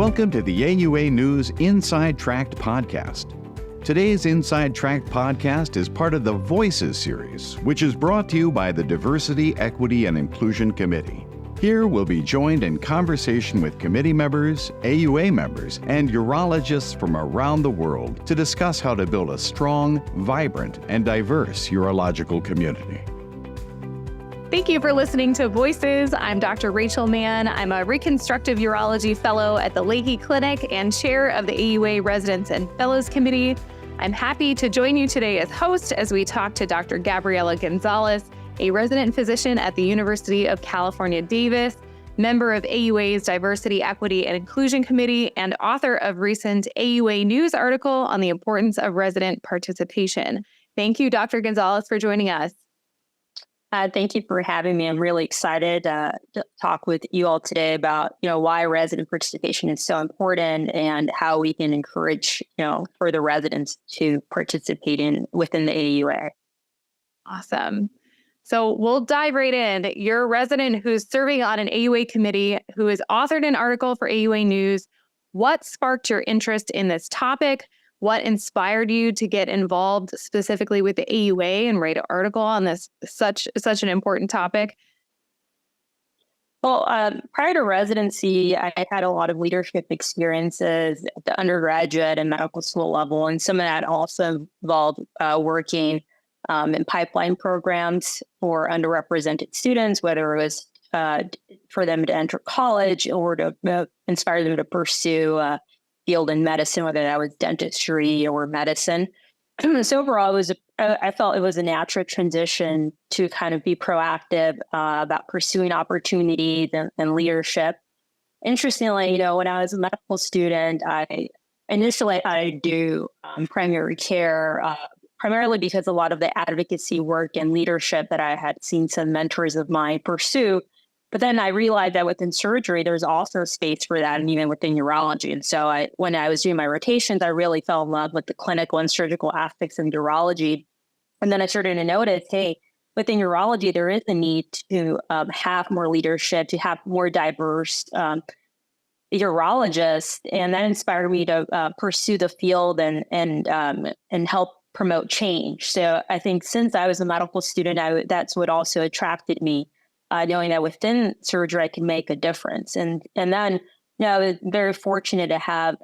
Welcome to the AUANews Inside Tract podcast. Today's Inside Tract podcast is part of the Voices series, which is brought to you by the Diversity, Equity, and Inclusion Committee. Here we'll be joined in conversation with committee members, AUA members, and urologists from around the world to discuss how to build a strong, vibrant, and diverse urological community. Thank you for listening to Voices. I'm Dr. Rachel Mann. I'm a reconstructive urology fellow at the Lahey Clinic and chair of the AUA Residents and Fellows Committee. I'm happy to join you today as host as we talk to Dr. Gabriela Gonzalez, a resident physician at the University of California, Davis, member of AUA's Diversity, Equity, and Inclusion Committee, and author of recent AUANews article on the importance of resident participation. Thank you, Dr. Gonzalez, for joining us. Thank you for having me. I'm really excited to talk with you all today about, why resident participation is so important and how we can encourage, further residents to participate within the AUA. Awesome. So we'll dive right in. You're a resident who's serving on an AUA committee who has authored an article for AUANews. What sparked your interest in this topic? What inspired you to get involved specifically with the AUA and write an article on this such an important topic? Well, prior to residency, I had a lot of leadership experiences at the undergraduate and medical school level, and some of that also involved working in pipeline programs for underrepresented students, whether it was for them to enter college or to inspire them to pursue field in medicine, whether that was dentistry or medicine. So overall, I felt it was a natural transition to kind of be proactive about pursuing opportunities and leadership. Interestingly, when I was a medical student, I initially I'd do primary care, primarily because a lot of the advocacy work and leadership that I had seen some mentors of mine pursue. But then I realized that within surgery, there's also space for that, and even within urology. And so when I was doing my rotations, I really fell in love with the clinical and surgical aspects of urology. And then I started to notice, hey, within urology, there is a need to have more leadership, to have more diverse urologists. And that inspired me to pursue the field and help promote change. So I think since I was a medical student, that's what also attracted me. Knowing that within surgery, I can make a difference. And then, I was very fortunate to have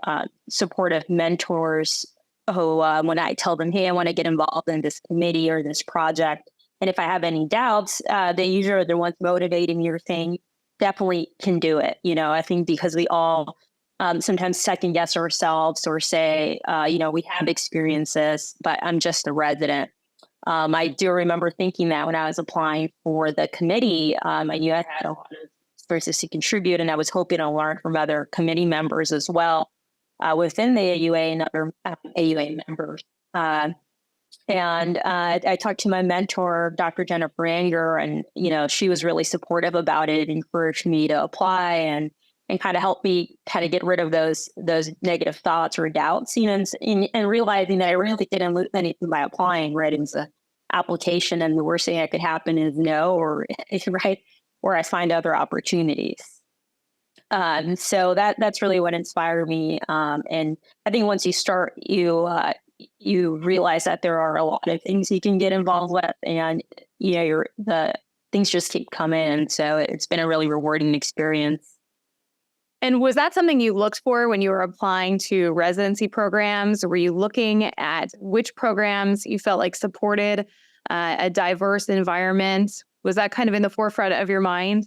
supportive mentors who, when I tell them, hey, I want to get involved in this committee or this project, and if I have any doubts, they usually are the ones motivating me or saying, definitely can do it. I think because we all sometimes second guess ourselves or say, we have experiences, but I'm just a resident. I do remember thinking that when I was applying for the committee, I knew I had a lot of experiences to contribute, and I was hoping to learn from other committee members as well within the AUA and other AUA members. And I talked to my mentor, Dr. Jennifer Anger, and she was really supportive about it, encouraged me to apply and kind of helped me kind of get rid of those negative thoughts or doubts, and realizing that I really didn't lose anything by applying, right? It was an application, and the worst thing that could happen is no, or right, or I find other opportunities. So that's really what inspired me. And I think once you start, you realize that there are a lot of things you can get involved with, and the things just keep coming. And so it's been a really rewarding experience. And was that something you looked for when you were applying to residency programs? Were you looking at which programs you felt like supported a diverse environment? Was that kind of in the forefront of your mind?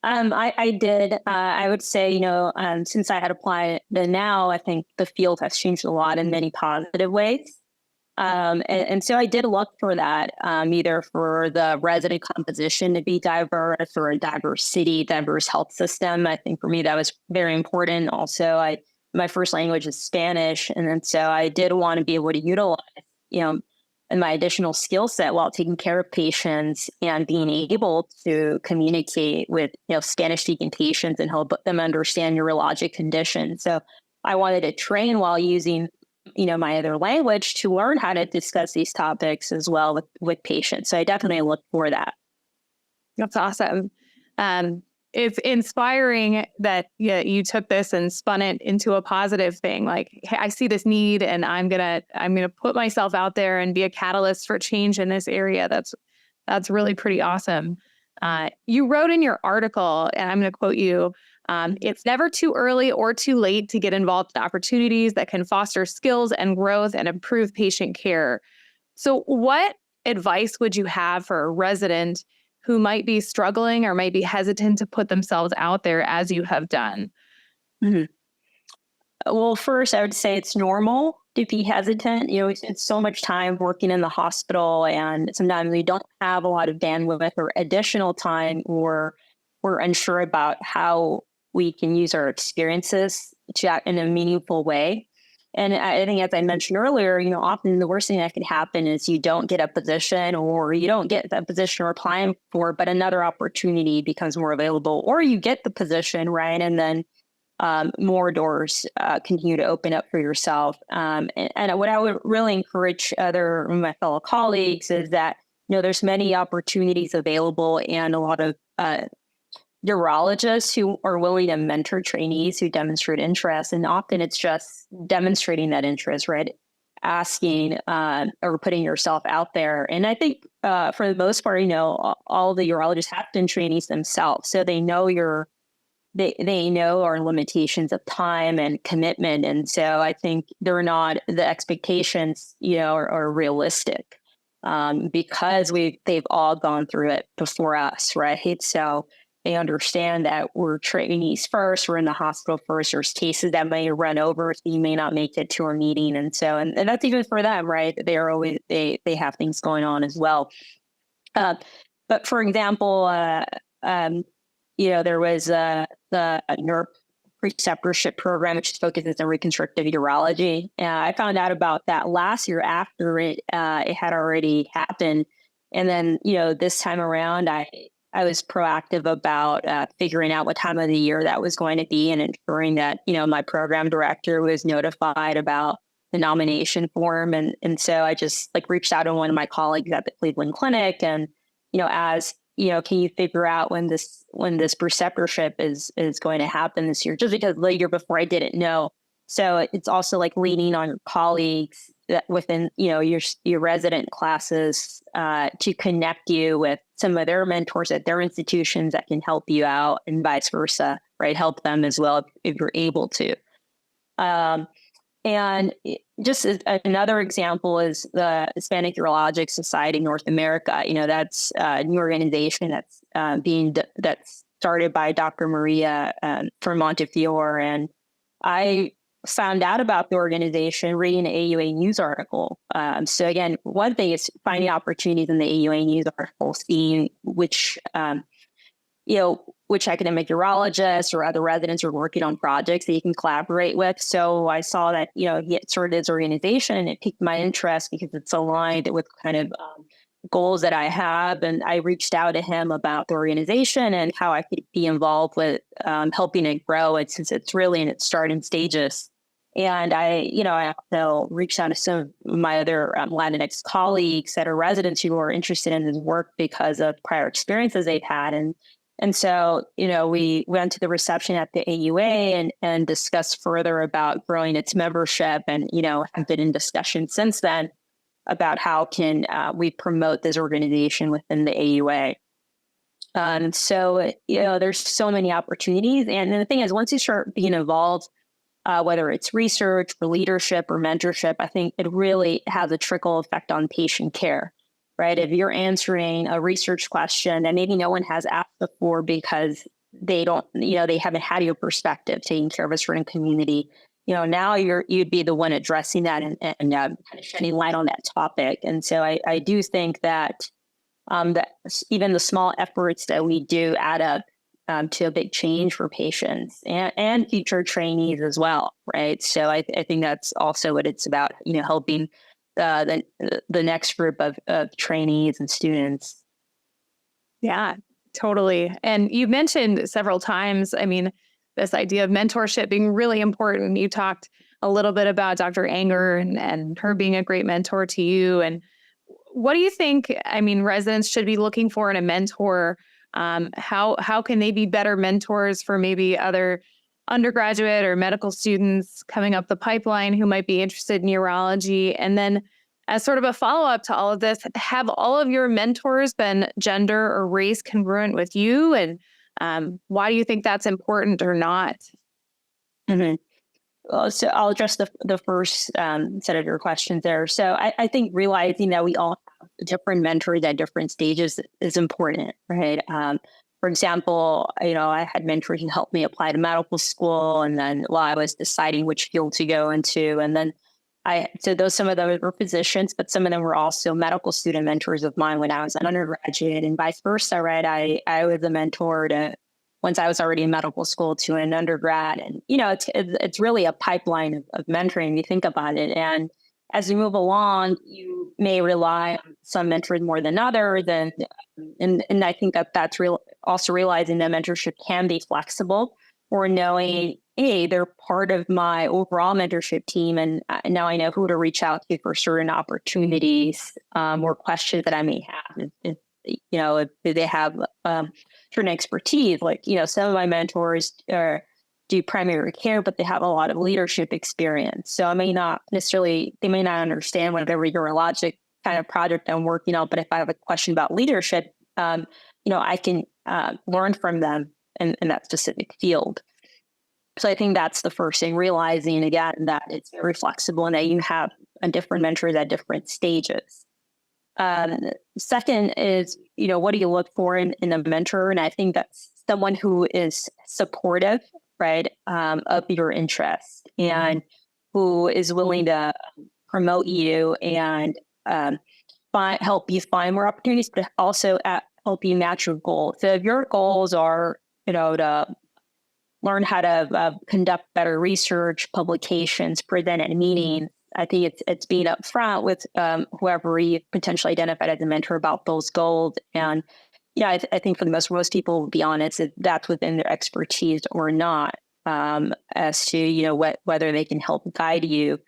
I did. I would say, since I had applied now, I think the field has changed a lot in many positive ways. And so I did look for that, either for the resident composition to be diverse or a diverse city, diverse health system. I think for me, that was very important. Also, my first language is Spanish. And then so I did want to be able to utilize, and my additional skill set while taking care of patients and being able to communicate with, Spanish-speaking patients and help them understand urologic conditions. So I wanted to train while using my other language to learn how to discuss these topics as well with patients. So I definitely look for that. That's awesome. it's inspiring that you took this and spun it into a positive thing. Like, hey, I see this need, and I'm gonna put myself out there and be a catalyst for change in this area. That's really pretty awesome. You wrote in your article, and I'm going to quote you, it's never too early or too late to get involved in opportunities that can foster skills and growth and improve patient care. So what advice would you have for a resident who might be struggling or might be hesitant to put themselves out there as you have done? Mm-hmm. Well, first, I would say it's normal to be hesitant. We spend so much time working in the hospital, and sometimes we don't have a lot of bandwidth or additional time, or we're unsure about how we can use our experiences to act in a meaningful way. And I think, as I mentioned earlier, often the worst thing that could happen is you don't get a position, or you don't get that position you're applying for, but another opportunity becomes more available, or you get the position, right? And then more doors continue to open up for yourself. And what I would really encourage my fellow colleagues is that, there's many opportunities available, and a lot of urologists who are willing to mentor trainees who demonstrate interest. And often it's just demonstrating that interest, right? Asking or putting yourself out there. And I think for the most part, all the urologists have been trainees themselves. So they know they know our limitations of time and commitment. And so I think the expectations, are realistic because they've all gone through it before us, right? So they understand that we're trainees first, we're in the hospital first, there's cases that may run over, so you may not make it to our meeting. And so, and that's even for them, right? They have things going on as well. But for example, there was the NERP preceptorship program, which focuses on reconstructive urology. I found out about that last year after it had already happened. And then, this time around, I was proactive about figuring out what time of the year that was going to be, and ensuring that, my program director was notified about the nomination form. And so I just reached out to one of my colleagues at the Cleveland Clinic and, can you figure out when this preceptorship is going to happen this year? Just because the year before I didn't know. So it's also leaning on your colleagues that within, your resident classes to connect you with some of their mentors at their institutions that can help you out, and vice versa, right? Help them as well if you're able to. And just another example is the Hispanic Urologic Society North America. That's a new organization that's started by Dr. Maria from Montefiore. And I found out about the organization reading an AUANews article. So again, one thing is finding opportunities in the AUANews article, seeing which academic urologists or other residents are working on projects that you can collaborate with. So I saw that, he had started his organization, and it piqued my interest because it's aligned with kind of goals that I have. And I reached out to him about the organization and how I could be involved with helping it grow. Since it's really in its starting stages. And I also reached out to some of my other Latinx colleagues that are residents who are interested in his work because of prior experiences they've had. And so, we went to the reception at the AUA and discussed further about growing its membership, and, have been in discussion since then about how can we promote this organization within the AUA. So, there's so many opportunities. And the thing is, once you start being involved, whether it's research or leadership or mentorship, I think it really has a trickle effect on patient care. Right? If you're answering a research question that maybe no one has asked before because they haven't had your perspective taking care of a certain community, now you'd be the one addressing that and kind of shedding light on that topic. And so I do think that that even the small efforts that we do add up to a big change for patients and future trainees as well. Right? So I think that's also what it's about, helping the next group of trainees and students. Yeah, totally. And you mentioned several times, this idea of mentorship being really important. You talked a little bit about Dr. Anger and her being a great mentor to you. And what do you think, residents should be looking for in a mentor How can they be better mentors for maybe other undergraduate or medical students coming up the pipeline who might be interested in urology? And then as sort of a follow-up to all of this, have all of your mentors been gender or race congruent with you? And why do you think that's important or not? Mm-hmm. Well, so I'll address the first set of your questions there. So I think realizing that we all have different mentors at different stages is important, right? For example, I had mentors who helped me apply to medical school, and then while I was deciding which field to go into, and then some of those were physicians, but some of them were also medical student mentors of mine when I was an undergraduate, and vice versa, right? I was a mentor to, once I was already in medical school, to an undergrad. And, it's really a pipeline of mentoring, if you think about it. And as you move along, you may rely on some mentors more than others. And I think that's also realizing that mentorship can be flexible, or knowing, hey, they're part of my overall mentorship team. And now I know who to reach out to for certain opportunities or questions that I may have. If they have certain expertise, like, some of my mentors do primary care, but they have a lot of leadership experience. So they may not understand whatever urologic kind of project I'm working on, but if I have a question about leadership, I can learn from them in that specific field. So I think that's the first thing, realizing again that it's very flexible and that you have a different mentors at different stages. Second is, what do you look for in a mentor? And I think that's someone who is supportive, right, of your interests, and who is willing to promote you and help you find more opportunities, but also help you match your goals. So if your goals are, to learn how to conduct better research, publications, present at meetings, I think it's being upfront with whoever you potentially identified as a mentor about those goals. And I think for most people will be honest if that's within their expertise or not, as to whether they can help guide you.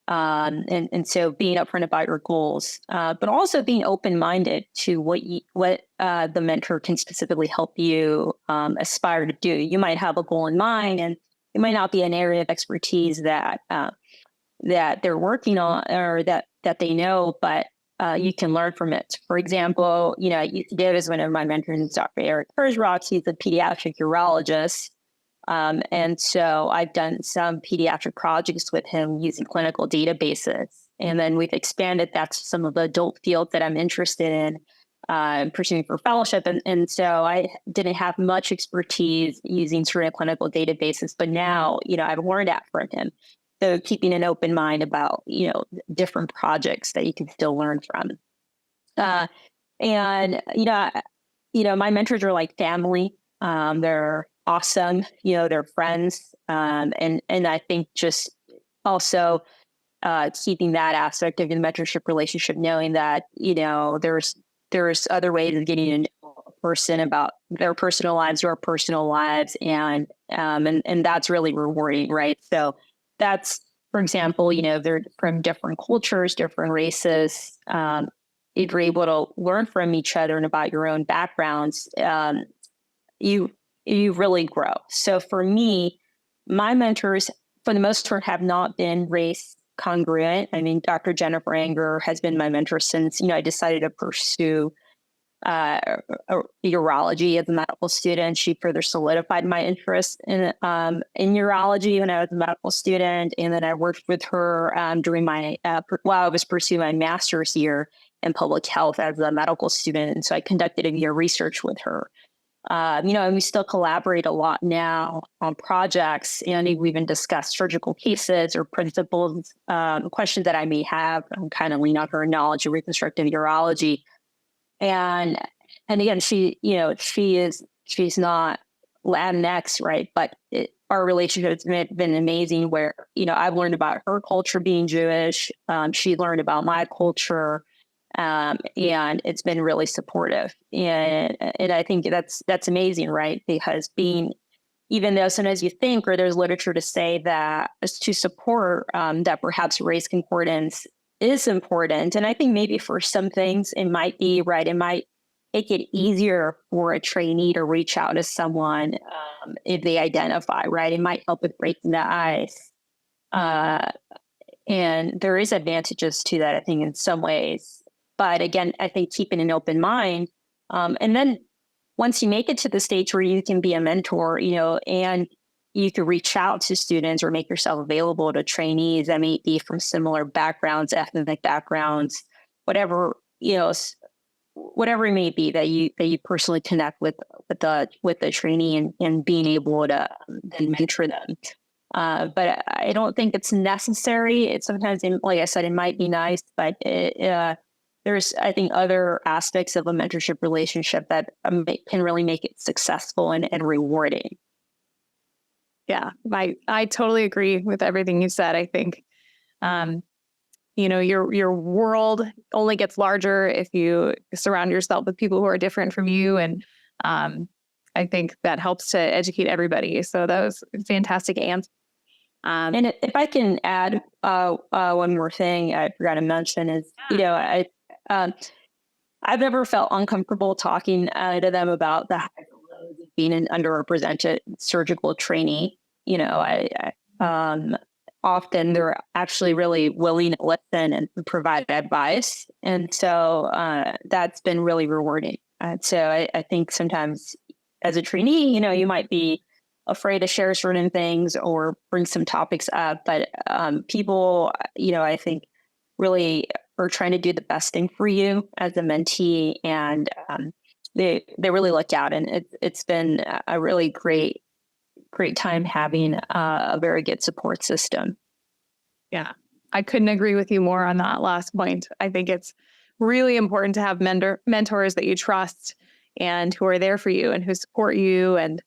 And so being upfront about your goals, but also being open-minded to what the mentor can specifically help you aspire to do. You might have a goal in mind, and it might not be an area of expertise that they're working on or that they know, but you can learn from it. For example, Dave is one of my mentors, Dr. Eric Herzrock. He's a pediatric urologist. And so I've done some pediatric projects with him using clinical databases. And then we've expanded that to some of the adult fields that I'm interested in pursuing for fellowship. And so I didn't have much expertise using certain clinical databases, but now, I've learned that from him. So keeping an open mind about, different projects that you can still learn from. And my mentors are like family. They're awesome. They're friends. And I think just also keeping that aspect of the mentorship relationship, knowing that, there's other ways of getting to know a person about their personal lives, your personal lives. And that's really rewarding, right? So that's, for example, they're from different cultures, different races. If you're able to learn from each other and about your own backgrounds, you really grow. So for me, my mentors, for the most part, have not been race congruent. I mean, Dr. Jennifer Anger has been my mentor since, I decided to pursue urology as a medical student. She further solidified my interest in urology when I was a medical student. And then I worked with her during my, while I was pursuing my master's year in public health as a medical student. And so I conducted a year of research with her. And we still collaborate a lot now on projects, and we even discuss surgical cases or principles, questions that I may have. I'm kind of lean on her knowledge of reconstructive urology. And again, she's not Latinx, right? But our relationship has been amazing where, I've learned about her culture being Jewish. She learned about my culture. And it's been really supportive. And I think that's amazing, right? Because even though sometimes you think, or there's literature to say that to support that perhaps race concordance is important. And I think maybe for some things it might be, right? It might make it easier for a trainee to reach out to someone if they identify, right? It might help with breaking the ice. And there is advantages to that, I think, in some ways. But again, I think keeping an open mind. And then once you make it to the stage where you can be a mentor, and you can reach out to students or make yourself available to trainees that may be from similar backgrounds, ethnic backgrounds, whatever, whatever it may be that you personally connect with the trainee and being able to then mentor them. But I don't think it's necessary. It's sometimes, like I said, it might be nice, but there's, I think, other aspects of a mentorship relationship that can really make it successful and rewarding. Yeah, I totally agree with everything you said. I think, your world only gets larger if you surround yourself with people who are different from you. And I think that helps to educate everybody. So that was a fantastic answer. And if I can add one more thing I forgot to mention is, I've never felt uncomfortable talking to them about the highs and lows of being an underrepresented surgical trainee. Often they're actually really willing to listen and provide advice. And so that's been really rewarding. So I think sometimes as a trainee, you might be afraid to share certain things or bring some topics up, but people, I think really are trying to do the best thing for you as a mentee, and they really look out, and it's been a really great time having a very good support system. Yeah, I couldn't agree with you more on that last point. I think it's really important to have mentors that you trust and who are there for you and who support you. And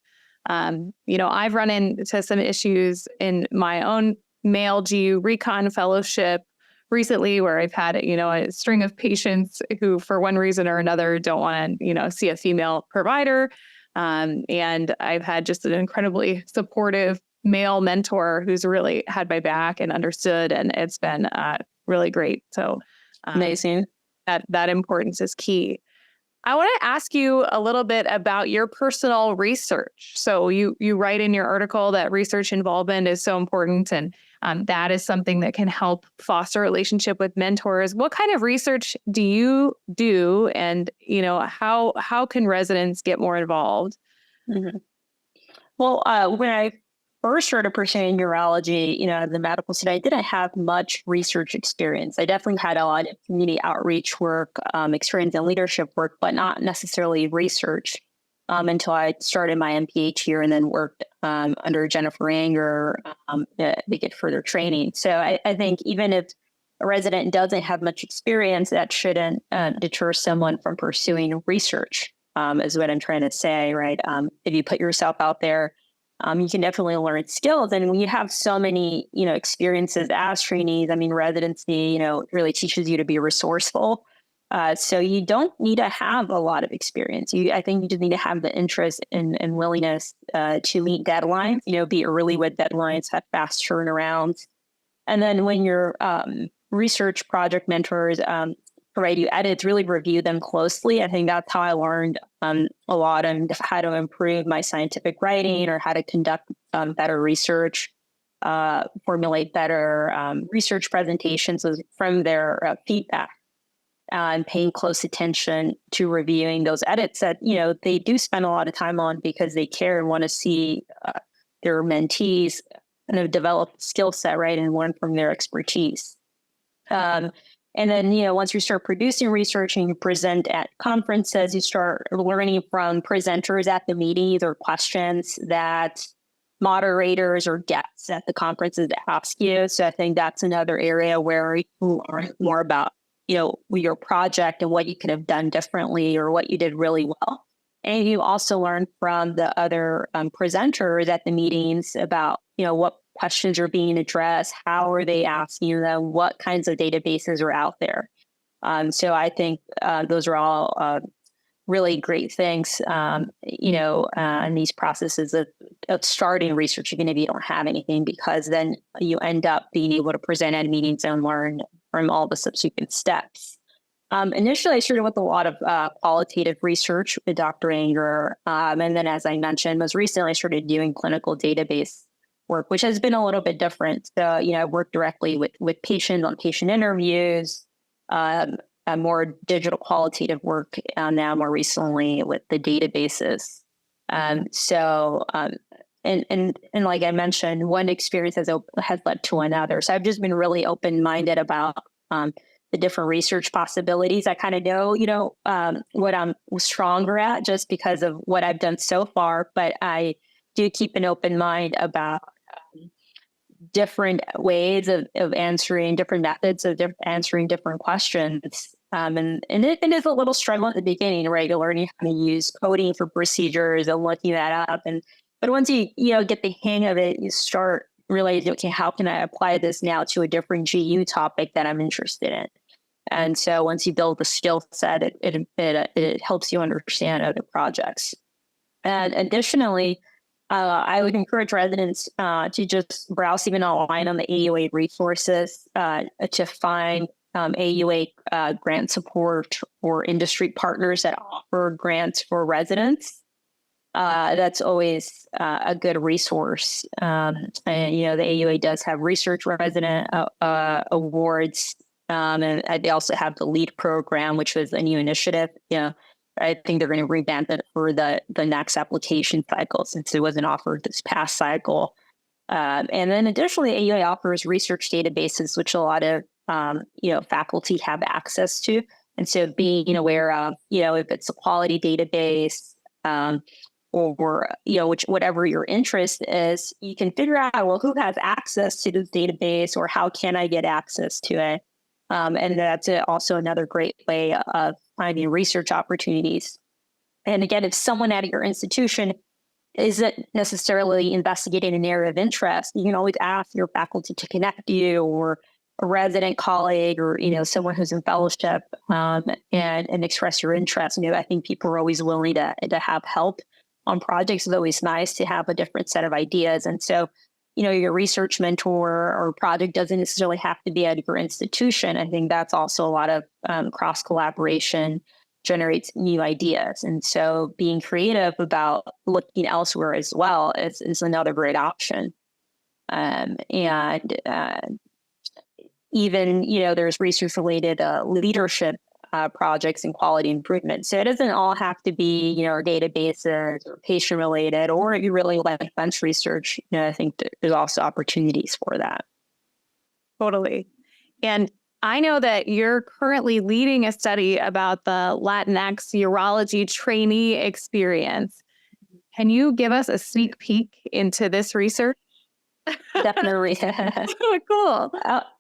I've run into some issues in my own male GU recon fellowship recently where I've had, a string of patients who, for one reason or another, don't want to, see a female provider. And I've had just an incredibly supportive male mentor who's really had my back and understood. And it's been really great. So amazing. That importance is key. I want to ask you a little bit about your personal research. So you write in your article that research involvement is so important, and that is something that can help foster a relationship with mentors. What kind of research do you do, and how can residents get more involved? Mm-hmm. Well, when I first started pursuing urology, as a medical student, I didn't have much research experience. I definitely had a lot of community outreach work, experience in leadership work, but not necessarily research until I started my MPH here and then worked under Jennifer Anger to get further training. So I think even if a resident doesn't have much experience, that shouldn't deter someone from pursuing research, is what I'm trying to say, right? If you put yourself out there, you can definitely learn skills. And when you have so many, experiences as trainees, residency, really teaches you to be resourceful. So you don't need to have a lot of experience. I think you just need to have the interest and willingness to meet deadlines, be early with deadlines, have fast turnarounds. And then when your research project mentors provide you edits, really review them closely. I think that's how I learned a lot on how to improve my scientific writing or how to conduct better research, formulate better research presentations from their feedback, and paying close attention to reviewing those edits that, they do spend a lot of time on because they care and want to see their mentees kind of develop skill set, right, and learn from their expertise. And then, once you start producing research and you present at conferences, you start learning from presenters at the meetings or questions that moderators or guests at the conferences ask you. So I think that's another area where you learn more about, your project and what you could have done differently or what you did really well. And you also learn from the other presenters at the meetings about, what questions are being addressed, how are they asking them, what kinds of databases are out there. So I think those are all really great things, in these processes of starting research, even if you don't have anything, because then you end up being able to present at meetings and learn from all the subsequent steps. Initially, I started with a lot of qualitative research with Dr. Anger. And then, as I mentioned, most recently, I started doing clinical database work, which has been a little bit different. So, I work directly with patients on patient interviews, more digital qualitative work now more recently with the databases. And like I mentioned, one experience has led to another. So I've just been really open-minded about the different research possibilities. I kind of know, what I'm stronger at just because of what I've done so far, but I do keep an open mind about different ways of answering, different methods of answering different questions. And it is a little struggle at the beginning, right? You're learning how to use coding for procedures and looking that up. But once you get the hang of it, you start realizing, okay, how can I apply this now to a different GU topic that I'm interested in? And so once you build the skill set, it helps you understand other projects. And additionally, I would encourage residents to just browse even online on the AUA resources to find AUA grant support or industry partners that offer grants for residents. That's always a good resource. And, the AUA does have research resident awards. And they also have the LEAD program, which was a new initiative. I think they're going to revamp it for the next application cycle since it wasn't offered this past cycle. And then additionally, AUA offers research databases, which a lot of faculty have access to. And so being aware of, if it's a quality database or whatever your interest is, you can figure out, well, who has access to this database or how can I get access to it? And that's also another great way of finding research opportunities. And again, if someone at your institution isn't necessarily investigating an area of interest, you can always ask your faculty to connect you or a resident colleague or, someone who's in fellowship and express your interest. I think people are always willing to have help on projects. It's always nice to have a different set of ideas. And so, your research mentor or project doesn't necessarily have to be at your institution. I think that's also a lot of cross collaboration generates new ideas. And so being creative about looking elsewhere as well is another great option. Even, there's research related leadership projects and quality improvement. So it doesn't all have to be, databases or patient related, or if you really like bench research, I think there's also opportunities for that. Totally. And I know that you're currently leading a study about the Latinx urology trainee experience. Can you give us a sneak peek into this research? Definitely. Cool.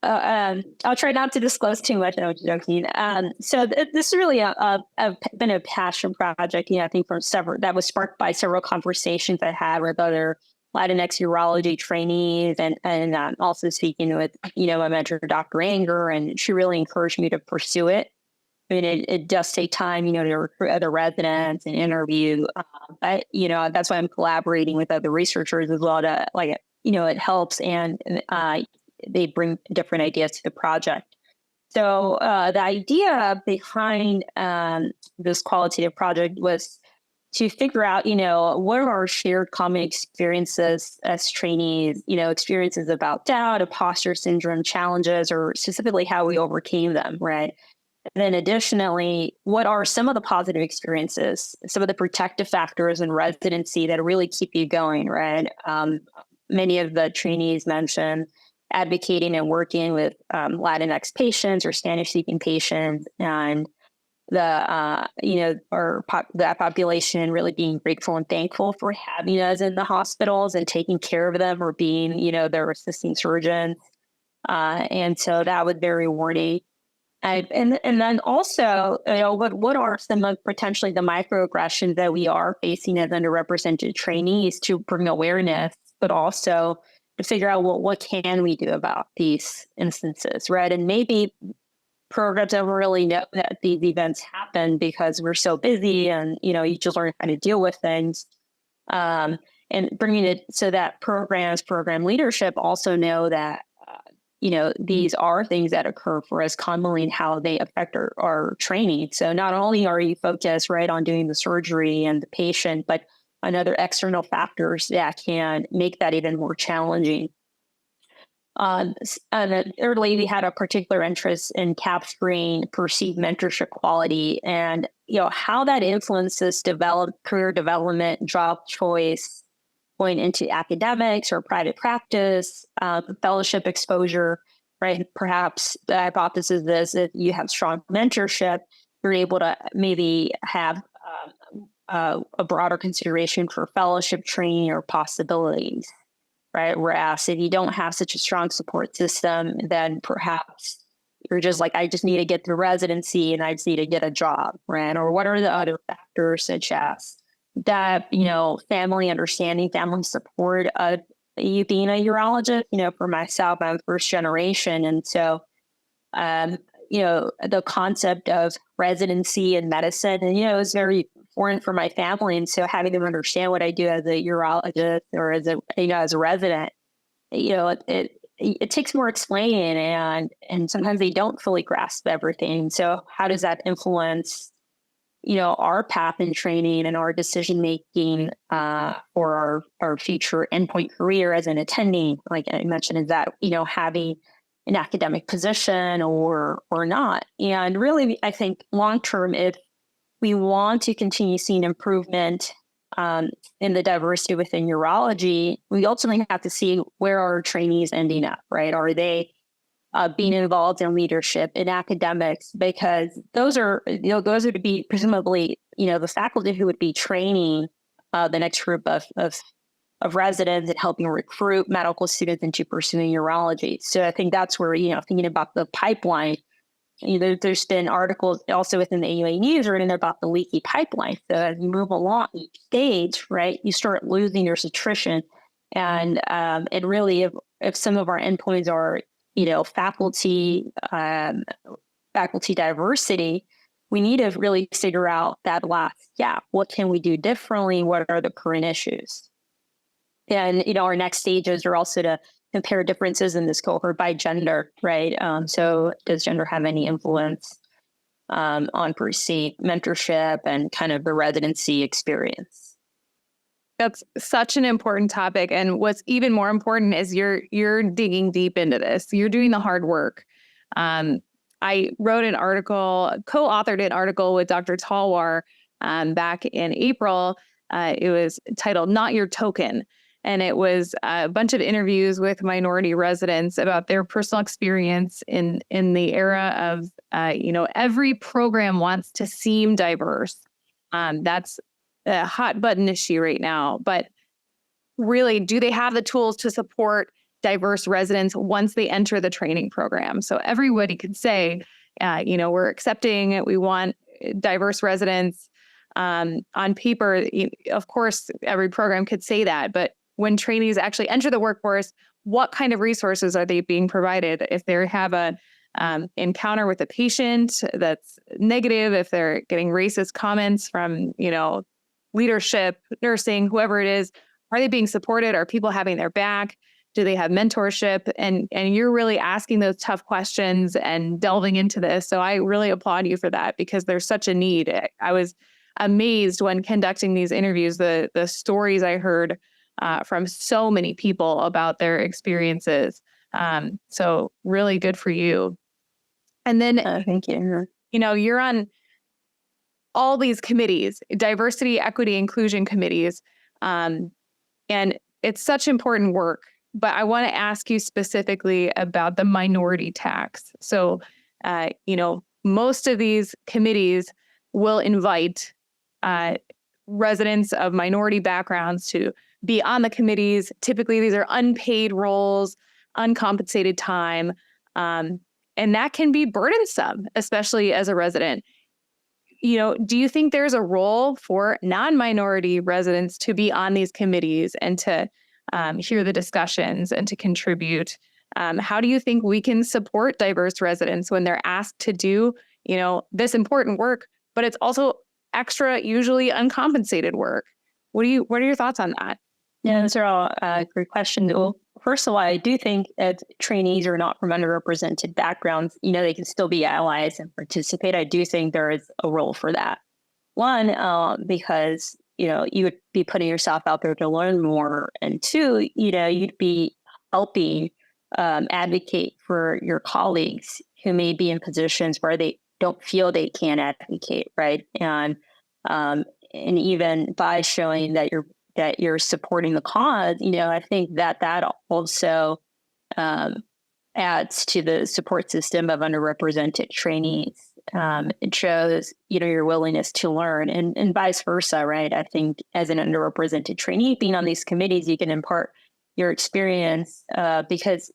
I'll try not to disclose too much. I was joking. So this is really been a passion project. I think that was sparked by several conversations I had with other Latinx urology trainees, and also speaking with my mentor, Dr. Anger, and she really encouraged me to pursue it. I mean, it does take time, to recruit other residents and interview. But that's why I'm collaborating with other researchers as well to it helps, and they bring different ideas to the project. So the idea behind this qualitative project was to figure out, what are our shared common experiences as trainees, experiences about doubt, imposter syndrome challenges, or specifically how we overcame them, right? And then additionally, what are some of the positive experiences, some of the protective factors in residency that really keep you going, right? Many of the trainees mentioned advocating and working with Latinx patients or Spanish-speaking patients, and that population really being grateful and thankful for having us in the hospitals and taking care of them or being, their assisting surgeons. And so that was very rewarding. And then also, what are some of potentially the microaggressions that we are facing as underrepresented trainees to bring awareness, but also to figure out what can we do about these instances, right? And maybe programs don't really know that these events happen because we're so busy and, you just learn how to deal with things. And bringing it so that program leadership also know that these are things that occur for us commonly and how they affect our training. So not only are you focused right on doing the surgery and the patient, but on other external factors that can make that even more challenging. And the third lady had a particular interest in capturing perceived mentorship quality and, how that influences career development, job choice, going into academics or private practice, fellowship exposure, right? Perhaps the hypothesis is if you have strong mentorship, you're able to maybe have a broader consideration for fellowship training or possibilities. Right. Whereas if you don't have such a strong support system, then perhaps you're just like, I just need to get through residency and I just need to get a job. Right. Or what are the other factors such as that, family understanding, family support of you being a urologist? For myself, I'm first generation. And so, the concept of residency in medicine, and, is very foreign for my family. And so having them understand what I do as a urologist or as a resident, it takes more explaining and sometimes they don't fully grasp everything. So how does that influence, our path in training and our decision making for our future endpoint career as an attending, like I mentioned, is that, having an academic position or not. And really, I think long term, if we want to continue seeing improvement in the diversity within urology, we ultimately have to see where our trainees ending up, right? Are they being involved in leadership, in academics? Because those are to be presumably, the faculty who would be training the next group of residents and helping recruit medical students into pursuing urology. So I think that's where, thinking about the pipeline, there's been articles also within the AUANews written about the leaky pipeline. So as you move along each stage, right, you start losing your attrition. And really, if some of our endpoints are, faculty diversity, we need to really figure out that last gap. What can we do differently? What are the current issues? And, our next stages are also to compare differences in this cohort by gender, right? So does gender have any influence on perceived mentorship and kind of the residency experience? That's such an important topic. And what's even more important is you're digging deep into this. You're doing the hard work. I wrote an article, co-authored an article with Dr. Talwar back in April. It was titled "Not Your Token." And it was a bunch of interviews with minority residents about their personal experience in the era of, every program wants to seem diverse. That's a hot button issue right now. But really, do they have the tools to support diverse residents once they enter the training program? So everybody could say, we're accepting, we want diverse residents. On paper, of course, every program could say that, but when trainees actually enter the workforce, what kind of resources are they being provided? If they have a encounter with a patient that's negative, if they're getting racist comments from, leadership, nursing, whoever it is, are they being supported? Are people having their back? Do they have mentorship? And you're really asking those tough questions and delving into this. So I really applaud you for that because there's such a need. I was amazed when conducting these interviews, the stories I heard from so many people about their experiences. So really good for you. And then, thank you. You're on all these committees, diversity, equity, inclusion committees. And it's such important work, but I want to ask you specifically about the minority tax. So, most of these committees will invite residents of minority backgrounds to be on the committees. Typically, these are unpaid roles, uncompensated time, and that can be burdensome, especially as a resident. Do you think there's a role for non-minority residents to be on these committees and to hear the discussions and to contribute? How do you think we can support diverse residents when they're asked to do, this important work, but it's also extra, usually uncompensated work? What are your thoughts on that? Yeah, those are all great questions. Well, first of all, I do think that trainees are not from underrepresented backgrounds, they can still be allies and participate. I do think there is a role for that. One, because, you would be putting yourself out there to learn more. And two, you'd be helping advocate for your colleagues who may be in positions where they don't feel they can advocate, right? And even by showing that you're supporting the cause, I think that also adds to the support system of underrepresented trainees. It shows, your willingness to learn and vice versa, right? I think as an underrepresented trainee, being on these committees, you can impart your experience because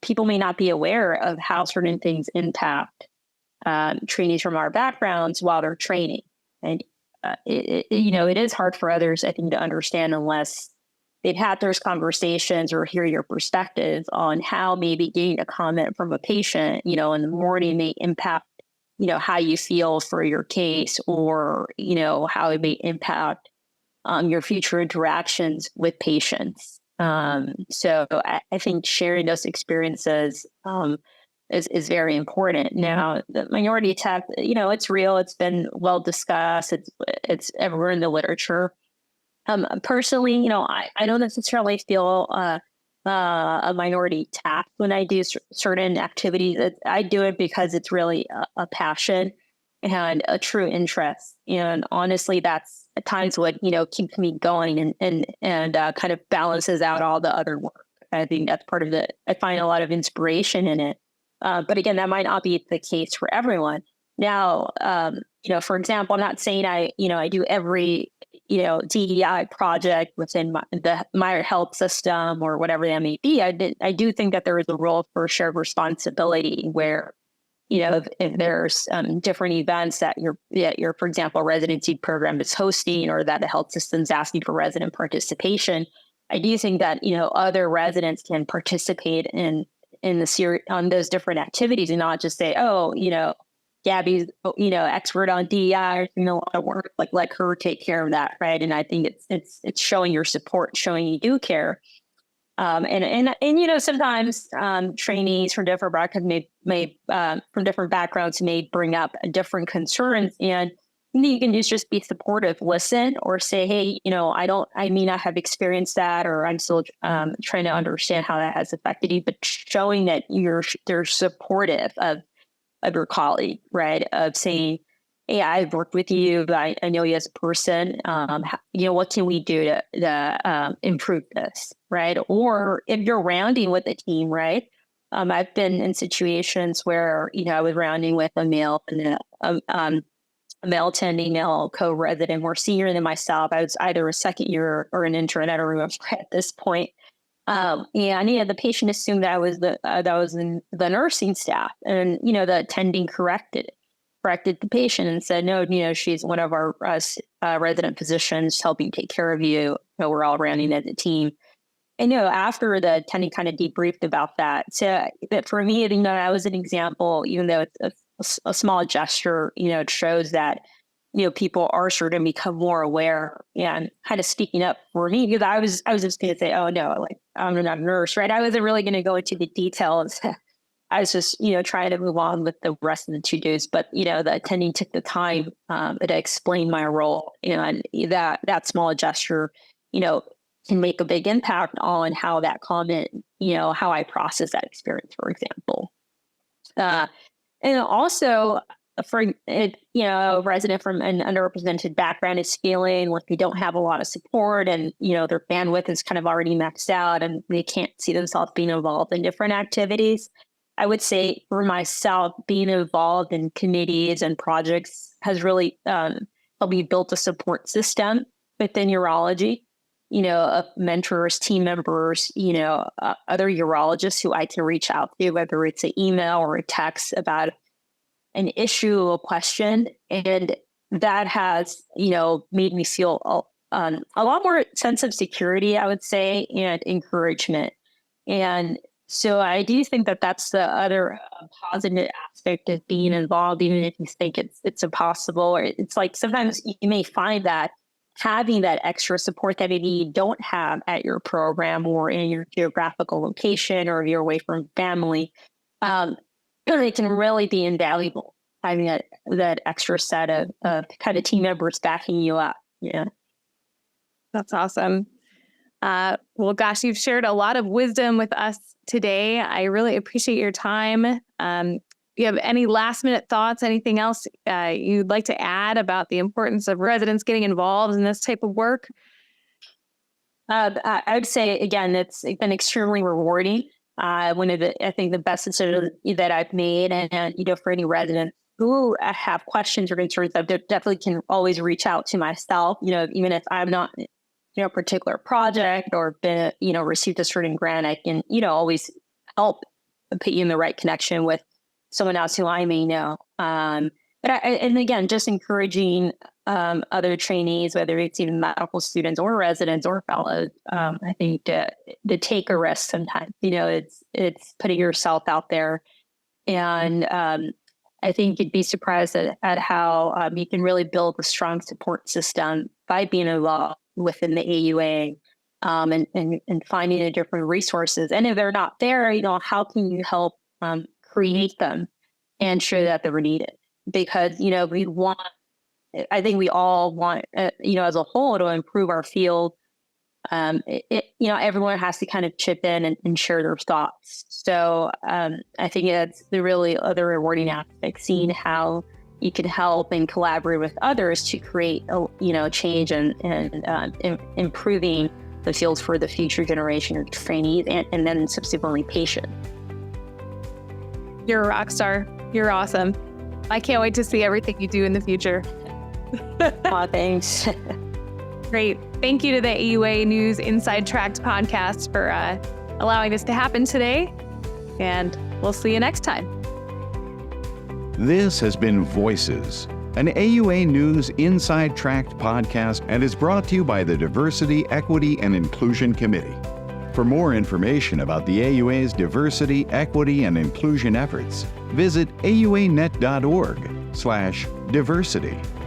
people may not be aware of how certain things impact trainees from our backgrounds while they're training. And it is hard for others, I think, to understand unless they've had those conversations or hear your perspective on how maybe getting a comment from a patient, in the morning may impact, how you feel for your case, or, how it may impact your future interactions with patients. So I think sharing those experiences is very important. Now, the minority tech, it's real. It's been well discussed. It's everywhere in the literature. Personally, I don't necessarily feel a minority task when I do certain activities. I do it because it's really a passion and a true interest. And honestly, that's at times what, keeps me going and kind of balances out all the other work. I think that's part of I find a lot of inspiration in it. But again, that might not be the case for everyone. Now, for example, I'm not saying I do every, DEI project within my health system or whatever that may be. I do think that there is a role for shared responsibility where, if there's different events that your, for example, residency program is hosting, or that the health system's asking for resident participation, I do think that, other residents can participate in the series on those different activities and not just say, oh, Gabby's, expert on DEI, or a lot of work, like let her take care of that, right? And I think it's showing your support, showing you do care. And sometimes trainees from different backgrounds from different backgrounds may bring up different concerns, and you can just be supportive, listen, or say, hey, I may not have experienced that, or I'm still trying to understand how that has affected you, but showing that they're supportive of your colleague, right? Of saying, hey, I've worked with you, but I know you as a person. What can we do to improve this, right? Or if you're rounding with a team, right? I've been in situations where, I was rounding with a male and a male attending, male co-resident, more senior than myself. I was either a second year or an intern. I don't remember at this point. And the patient assumed that I was in the nursing staff, and the attending corrected the patient and said, no, she's one of our resident physicians helping take care of you. We're all rounding as a team. And after the attending kind of debriefed about that, so that for me, that was an example, even though it's a small gesture, it shows that people are starting to become more aware and kind of speaking up for me, because I was just going to say, oh no, like I'm not a nurse, right? I wasn't really going to go into the details. I was just, trying to move on with the rest of the to-dos, but the attending took the time to explain my role, and that small gesture, can make a big impact on how that comment, how I process that experience, for example. And also, for a resident from an underrepresented background is feeling like they don't have a lot of support, and their bandwidth is kind of already maxed out, and they can't see themselves being involved in different activities. I would say for myself, being involved in committees and projects has really helped me build a support system within urology. Of mentors, team members, other urologists who I can reach out to, whether it's an email or a text about an issue, a question. And that has, made me feel a lot more sense of security, I would say, and encouragement. And so I do think that that's the other positive aspect of being involved, even if you think it's impossible. Or it's like sometimes you may find that having that extra support that maybe you don't have at your program or in your geographical location, or if you're away from family, it can really be invaluable, having that extra set of kind of team members backing you up. Yeah. That's awesome. Well, gosh, you've shared a lot of wisdom with us today. I really appreciate your time. You have any last minute thoughts, anything else you'd like to add about the importance of residents getting involved in this type of work? I would say, again, it's been extremely rewarding. One of I think the best decisions that I've made, and for any residents who have questions or concerns, I definitely can always reach out to myself. Even if I'm not a particular project or been received a certain grant, I can always help put you in the right connection with someone else who I may know. And again, just encouraging other trainees, whether it's even medical students or residents or fellows, I think to take a risk sometimes. It's putting yourself out there. And I think you'd be surprised at how you can really build a strong support system by being involved within the AUA, and finding the different resources. And if they're not there, how can you help create them and ensure that they're needed? Because, I think we all want, as a whole, to improve our field. Everyone has to kind of chip in and share their thoughts. So I think it's the really other rewarding aspect, seeing how you can help and collaborate with others to create, change and improving the field for the future generation of trainees and then subsequently patients. You're a rock star. You're awesome. I can't wait to see everything you do in the future. Thanks. Great. Thank you to the AUA News Inside Tract podcast for allowing this to happen today. And we'll see you next time. This has been Voices, an AUA News Inside Tract podcast, and is brought to you by the Diversity, Equity, and Inclusion Committee. For more information about the AUA's diversity, equity, and inclusion efforts, visit auanet.org/diversity.